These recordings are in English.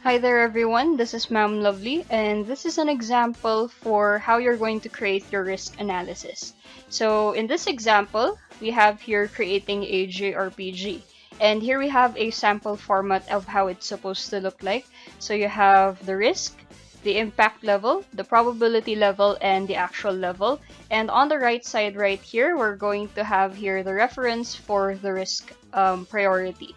Hi there everyone, this is Ma'am Lovely and this is an example for how you're going to create your risk analysis. So in this example, we have here creating a JRPG, and here we have a sample format of how it's supposed to look like. So you have the risk, the impact level, the probability level, and the actual level. And on the right side right here, we're going to have here the reference for the risk priority.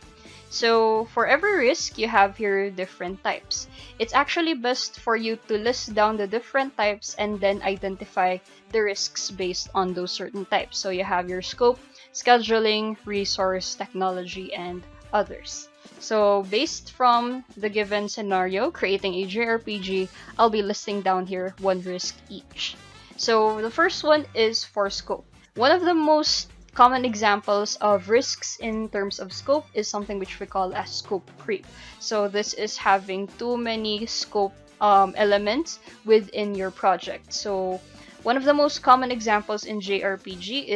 So for every risk, you have here different types. It's actually best for you to list down the different types and then identify the risks based on those certain types. So you have your scope, scheduling, resource, technology, and others. So based from the given scenario, creating a JRPG, I'll be listing down here one risk each. So the first one is for scope. One of the most common examples of risks in terms of scope is something which we call as scope creep. So this is having too many scope elements within your project. So one of the most common examples in JRPG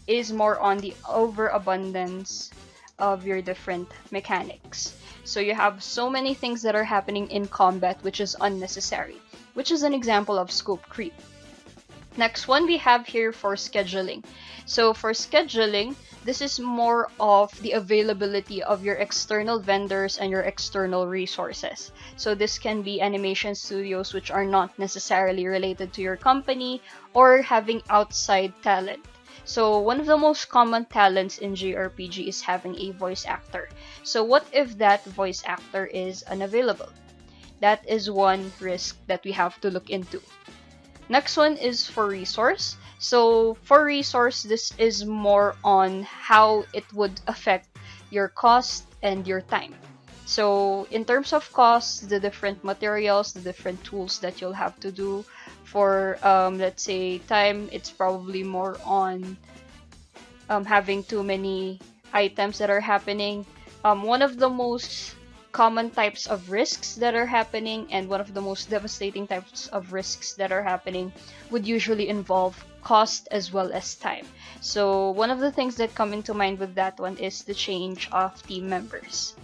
is more on the overabundance of your different mechanics. So you have so many things that are happening in combat which is unnecessary, which is an example of scope creep. Next one we have here for scheduling. So for scheduling, this is more of the availability of your external vendors and your external resources. So this can be animation studios which are not necessarily related to your company or having outside talent. So one of the most common talents in JRPG is having a voice actor. So what if that voice actor is unavailable? That is one risk that we have to look into. Next one is for resource. So for resource, this is more on how it would affect your cost and your time. So in terms of cost, the different materials, the different tools that you'll have to do. For let's say time, it's probably more on having too many items that are happening. One of the most common types of risks that are happening and one of the most devastating types of risks that are happening would usually involve cost as well as time. So one of the things that come into mind with that one is the change of team members.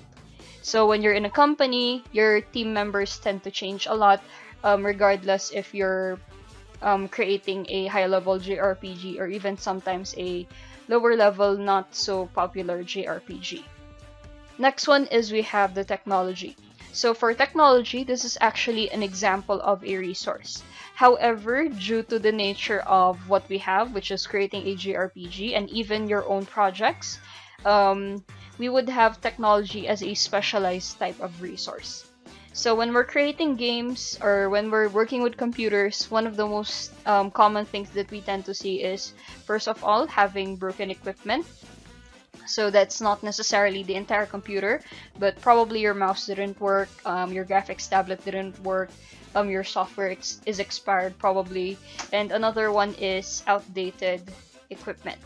So when you're in a company, your team members tend to change a lot, regardless if you're creating a high-level JRPG or even sometimes a lower-level, not so popular JRPG. Next one is we have the technology. So for technology, this is actually an example of a resource. However, due to the nature of what we have, which is creating a JRPG and even your own projects, we would have technology as a specialized type of resource. So when we're creating games or when we're working with computers, one of the most common things that we tend to see is, first of all, having broken equipment. So that's not necessarily the entire computer, but probably your mouse didn't work, your graphics tablet didn't work, your software is expired probably, and another one is outdated equipment.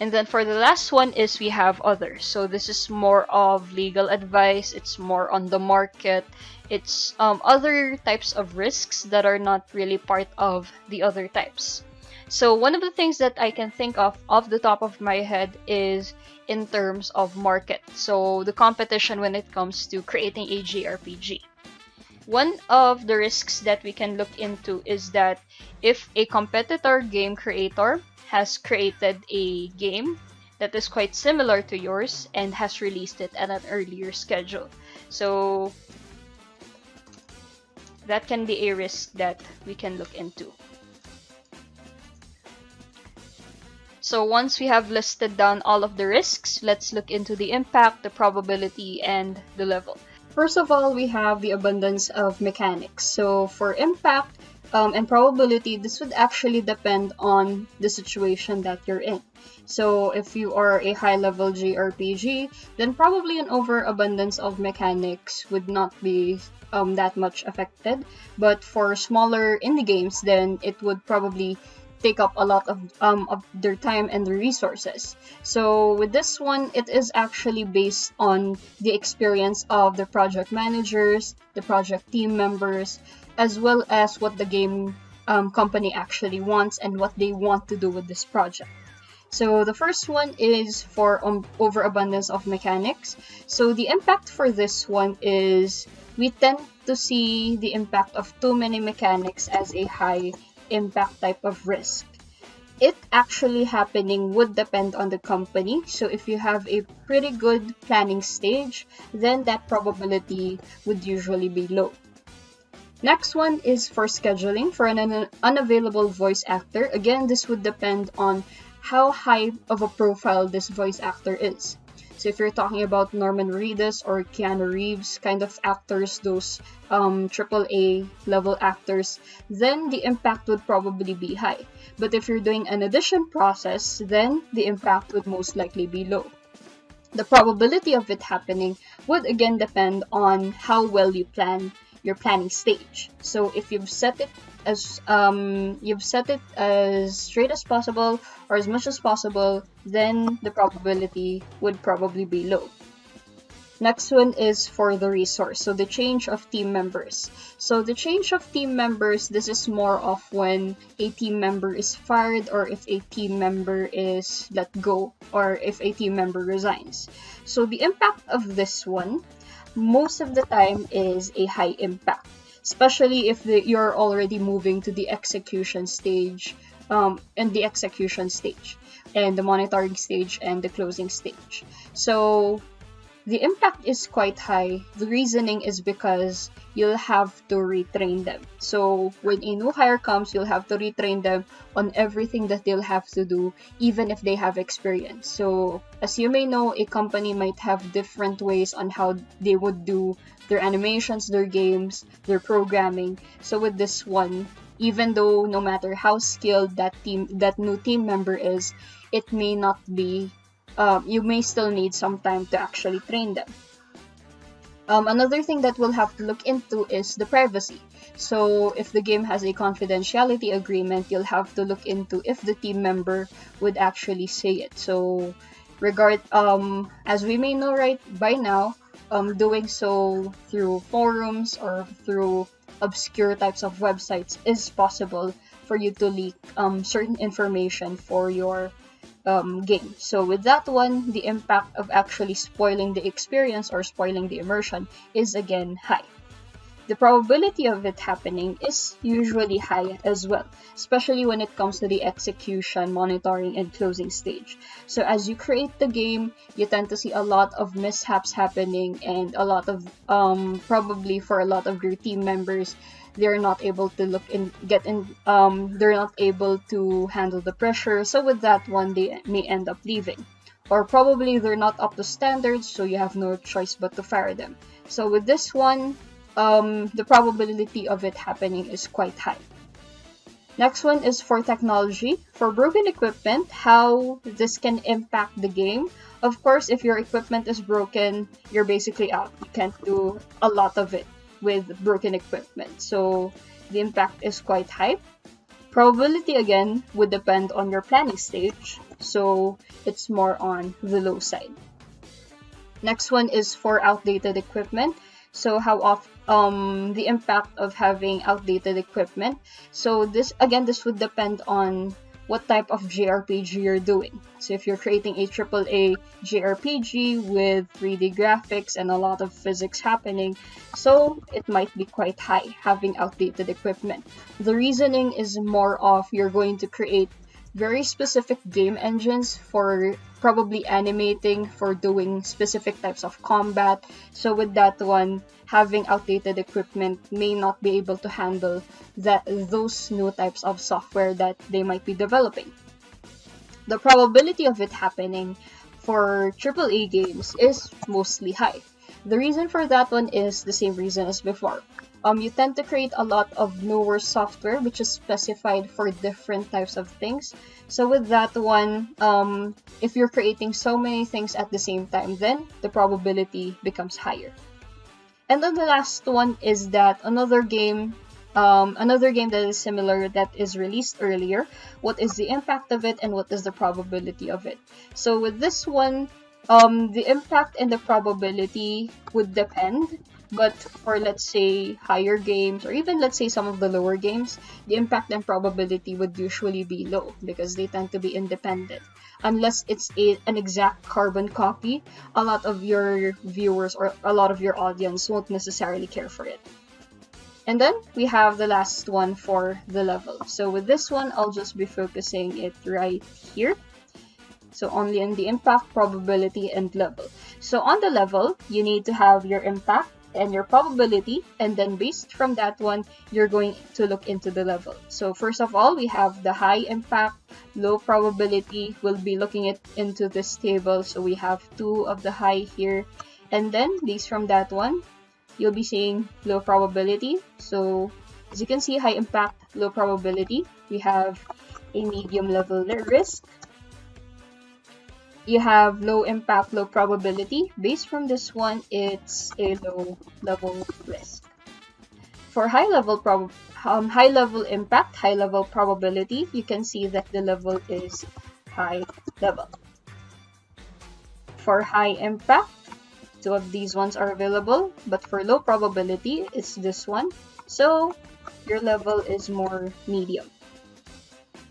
And then for the last one is we have others. So this is more of legal advice, it's more on the market, it's other types of risks that are not really part of the other types. So one of the things that I can think of off the top of my head is in terms of market. So the competition when it comes to creating a JRPG. One of the risks that we can look into is that if a competitor game creator has created a game that is quite similar to yours and has released it at an earlier schedule. So that can be a risk that we can look into. So once we have listed down all of the risks, let's look into the impact, the probability, and the level. First of all, we have the abundance of mechanics. So for impact and probability, this would actually depend on the situation that you're in. So if you are a high-level JRPG, then probably an overabundance of mechanics would not be that much affected. But for smaller indie games, then it would probably take up a lot of their time and their resources. So with this one, it is actually based on the experience of the project managers, the project team members, as well as what the game company actually wants and what they want to do with this project. So the first one is for overabundance of mechanics. So the impact for this one is we tend to see the impact of too many mechanics as a high impact type of risk. It actually happening would depend on the company. So if you have a pretty good planning stage, then that probability would usually be low. Next one is for scheduling for an unavailable voice actor. Again, this would depend on how high of a profile this voice actor is. So if you're talking about Norman Reedus or Keanu Reeves kind of actors, those AAA level actors, then the impact would probably be high. But if you're doing an audition process, then the impact would most likely be low. The probability of it happening would again depend on how well you plan your planning stage. So if you've set it as straight as possible or as much as possible, then the probability would probably be low. Next one is for the resource, so the change of team members. So the change of team members, this is more of when a team member is fired or if a team member is let go or if a team member resigns. So the impact of this one, most of the time, is a high impact, especially if you're already moving to the execution stage, and the monitoring stage and the closing stage. So the impact is quite high. The reasoning is because you'll have to retrain them. So when a new hire comes, you'll have to retrain them on everything that they'll have to do, even if they have experience. So as you may know, a company might have different ways on how they would do their animations, their games, their programming. So with this one, even though no matter how skilled that new team member is, it may not be you may still need some time to actually train them. Another thing that we'll have to look into is the privacy. So if the game has a confidentiality agreement, you'll have to look into if the team member would actually say it. So as we may know right by now, doing so through forums or through obscure types of websites is possible for you to leak certain information for your game. So with that one, the impact of actually spoiling the experience or spoiling the immersion is again high. The probability of it happening is usually high as well, especially when it comes to the execution, monitoring, and closing stage. So as you create the game, you tend to see a lot of mishaps happening and a lot of probably for a lot of your team members, they're not able to they're not able to handle the pressure. So with that one, they may end up leaving. Or probably they're not up to standards, so you have no choice but to fire them. So with this one, the probability of it happening is quite high. Next one is for technology. For broken equipment, how this can impact the game. Of course, if your equipment is broken, you're basically out. You can't do a lot of it with broken equipment. So the impact is quite high. Probability again would depend on your planning stage. So it's more on the low side. Next one is for outdated equipment. So how often the impact of having outdated equipment. So this would depend on what type of JRPG you're doing. So if you're creating a AAA JRPG with 3D graphics and a lot of physics happening, so it might be quite high having outdated equipment. The reasoning is more of you're going to create very specific game engines for probably animating, for doing specific types of combat. So with that one, having outdated equipment may not be able to handle those new types of software that they might be developing. The probability of it happening for AAA games is mostly high. The reason for that one is the same reason as before. You tend to create a lot of newer software which is specified for different types of things. So with that one, if you're creating so many things at the same time, then the probability becomes higher. And then the last one is that another game that is similar that is released earlier. What is the impact of it and what is the probability of it? So with this one, the impact and the probability would depend But for, let's say, higher games, or even let's say some of the lower games, the impact and probability would usually be low because they tend to be independent. Unless it's an exact carbon copy, a lot of your viewers or a lot of your audience won't necessarily care for it. And then we have the last one for the level. So with this one, I'll just be focusing it right here. So only in the impact, probability, and level. So on the level, you need to have your impact and your probability, and then based from that one, you're going to look into the level. So first of all, we have the high impact, low probability. We'll be looking into this table. So we have 2 of the high here, and then based from that one, you'll be seeing low probability. So as you can see, high impact, low probability. We have a medium level risk. You have low impact, low probability. Based from this one, it's a low level risk. For high level impact, high level probability, you can see that the level is high level. For high impact, 2 of these ones are available, but for low probability, it's this one. So your level is more medium.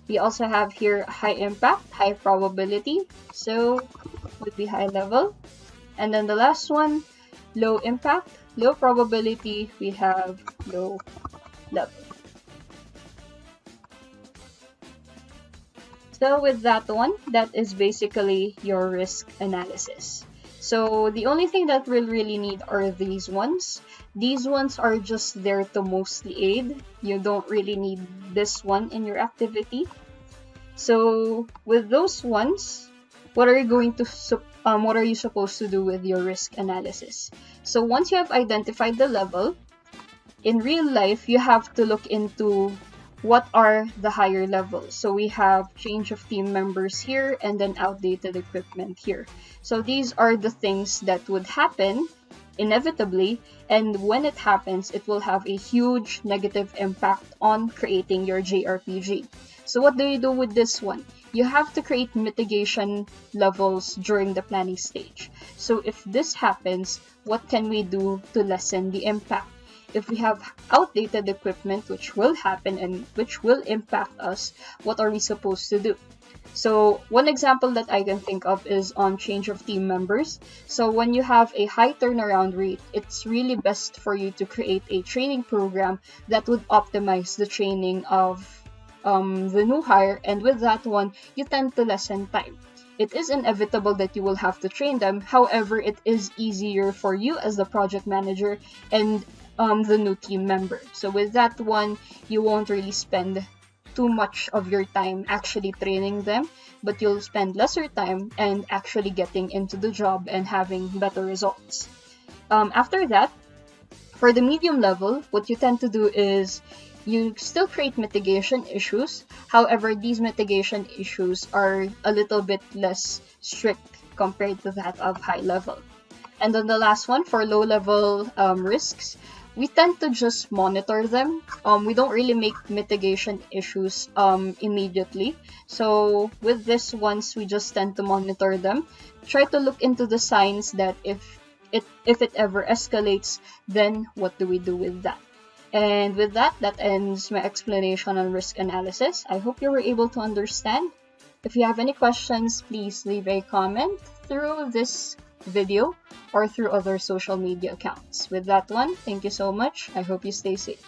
We also have here high impact, high probability, so would be high level. And then the last one, low impact, low probability, we have low level. So with that one, that is basically your risk analysis. So the only thing that we'll really need are these ones. These ones are just there to mostly aid. You don't really need this one in your activity. So with those ones, what are you supposed to do with your risk analysis? So once you have identified the level, in real life, you have to look into what are the higher levels. So we have change of team members here and then outdated equipment here. So these are the things that would happen inevitably, and when it happens, it will have a huge negative impact on creating your JRPG. So what do you do with this one? You have to create mitigation levels during the planning stage. So if this happens, what can we do to lessen the impact? If we have outdated equipment, which will happen and which will impact us, what are we supposed to do? So one example that I can think of is on change of team members. So when you have a high turnaround rate, it's really best for you to create a training program that would optimize the training of the new hire, and with that one, you tend to lessen time. It is inevitable that you will have to train them. However, it is easier for you as the project manager and the new team member. So with that one, you won't really spend too much of your time actually training them, but you'll spend lesser time and actually getting into the job and having better results. After that, for the medium level, what you tend to do is you still create mitigation issues. However, these mitigation issues are a little bit less strict compared to that of high level. And then the last one, for low level risks, we tend to just monitor them. We don't really make mitigation issues immediately. So with this ones, we just tend to monitor them. Try to look into the signs that if it ever escalates, then what do we do with that? And with that, that ends my explanation on risk analysis. I hope you were able to understand. If you have any questions, please leave a comment through this video or through other social media accounts. With that one, thank you so much. I hope you stay safe.